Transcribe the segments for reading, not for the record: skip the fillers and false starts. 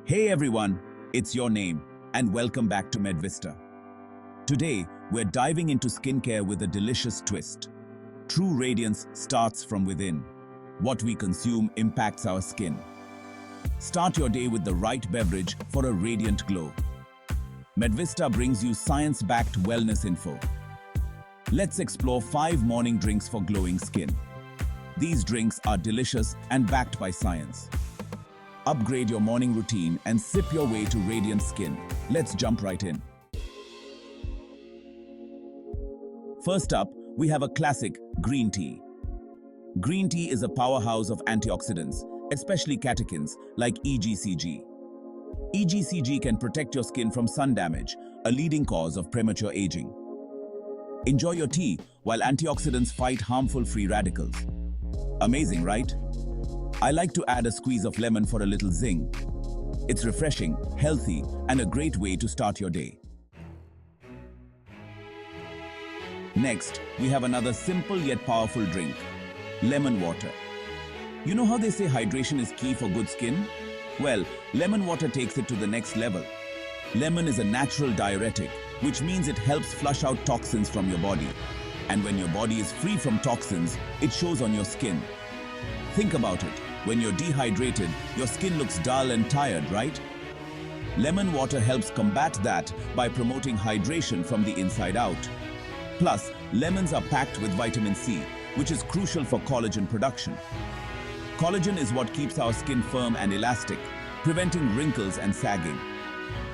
Hey everyone, it's your name, and welcome back to MedVista. Today, we're diving into skincare with a delicious twist. True radiance starts from within. What we consume impacts our skin. Start your day with the right beverage for a radiant glow. MedVista brings you science-backed wellness info. Let's explore 5 morning drinks for glowing skin. These drinks are delicious and backed by science. Upgrade your morning routine and sip your way to radiant skin. Let's jump right in. First up, we have a classic, green tea. Green tea is a powerhouse of antioxidants, especially catechins like EGCG. EGCG can protect your skin from sun damage, a leading cause of premature aging. Enjoy your tea while antioxidants fight harmful free radicals. Amazing, right? I like to add a squeeze of lemon for a little zing. It's refreshing, healthy, and a great way to start your day. Next, we have another simple yet powerful drink, lemon water. You know how they say hydration is key for good skin? Well, lemon water takes it to the next level. Lemon is a natural diuretic, which means it helps flush out toxins from your body. And when your body is free from toxins, it shows on your skin. Think about it. When you're dehydrated, your skin looks dull and tired, right? Lemon water helps combat that by promoting hydration from the inside out. Plus, lemons are packed with vitamin C, which is crucial for collagen production. Collagen is what keeps our skin firm and elastic, preventing wrinkles and sagging.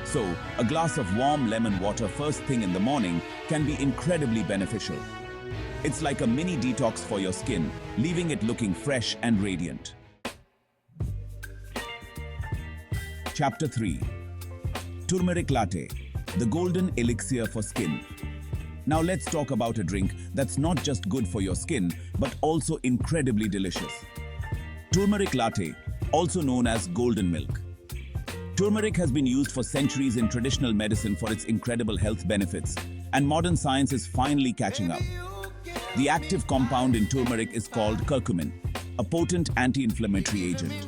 So, a glass of warm lemon water first thing in the morning can be incredibly beneficial. It's like a mini detox for your skin, leaving it looking fresh and radiant. Chapter 3. Turmeric Latte, the golden elixir for skin. Now let's talk about a drink that's not just good for your skin, but also incredibly delicious. Turmeric latte, also known as golden milk. Turmeric has been used for centuries in traditional medicine for its incredible health benefits, and modern science is finally catching up. The active compound in turmeric is called curcumin, a potent anti-inflammatory agent.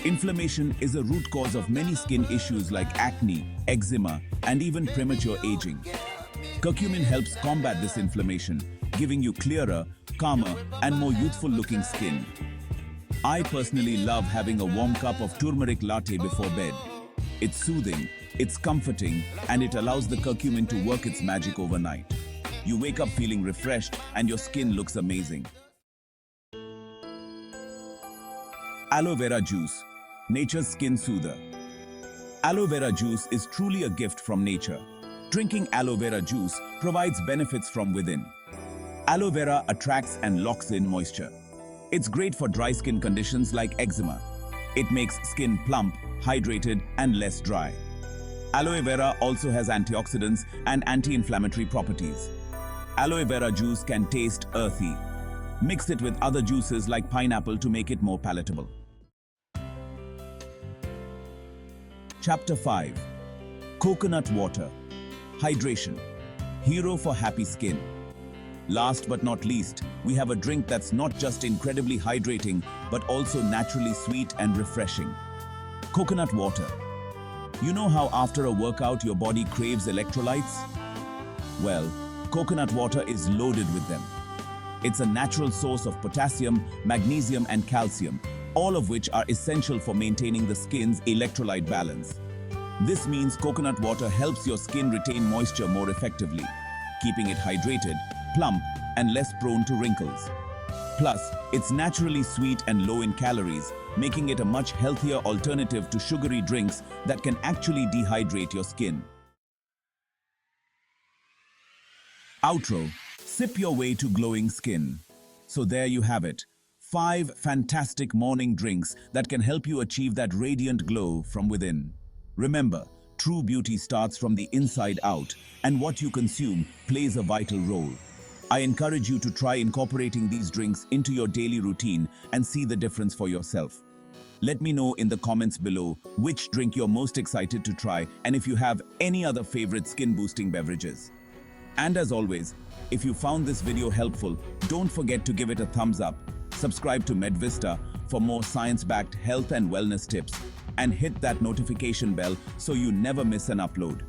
Inflammation is a root cause of many skin issues like acne, eczema, and even premature aging. Curcumin helps combat this inflammation, giving you clearer, calmer, and more youthful-looking skin. I personally love having a warm cup of turmeric latte before bed. It's soothing, it's comforting, and it allows the curcumin to work its magic overnight. You wake up feeling refreshed and your skin looks amazing. Aloe vera juice, nature's skin soother. Aloe vera juice is truly a gift from nature. Drinking aloe vera juice provides benefits from within. Aloe vera attracts and locks in moisture. It's great for dry skin conditions like eczema. It makes skin plump, hydrated, and less dry. Aloe vera also has antioxidants and anti-inflammatory properties. Aloe vera juice can taste earthy. Mix it with other juices like pineapple to make it more palatable. Chapter 5. Coconut water. Hydration. Hero for happy skin. Last but not least, we have a drink that's not just incredibly hydrating, but also naturally sweet and refreshing. Coconut water. You know how after a workout your body craves electrolytes? Well, coconut water is loaded with them. It's a natural source of potassium, magnesium, and calcium, all of which are essential for maintaining the skin's electrolyte balance. This means coconut water helps your skin retain moisture more effectively, keeping it hydrated, plump, and less prone to wrinkles. Plus, it's naturally sweet and low in calories, making it a much healthier alternative to sugary drinks that can actually dehydrate your skin. Outro. Sip your way to glowing skin. So there you have it. 5 fantastic morning drinks that can help you achieve that radiant glow from within. Remember, true beauty starts from the inside out, and what you consume plays a vital role. I encourage you to try incorporating these drinks into your daily routine and see the difference for yourself. Let me know in the comments below which drink you're most excited to try and if you have any other favorite skin-boosting beverages. And as always, if you found this video helpful, don't forget to give it a thumbs up. Subscribe to MedVista for more science-backed health and wellness tips. and hit that notification bell so you never miss an upload.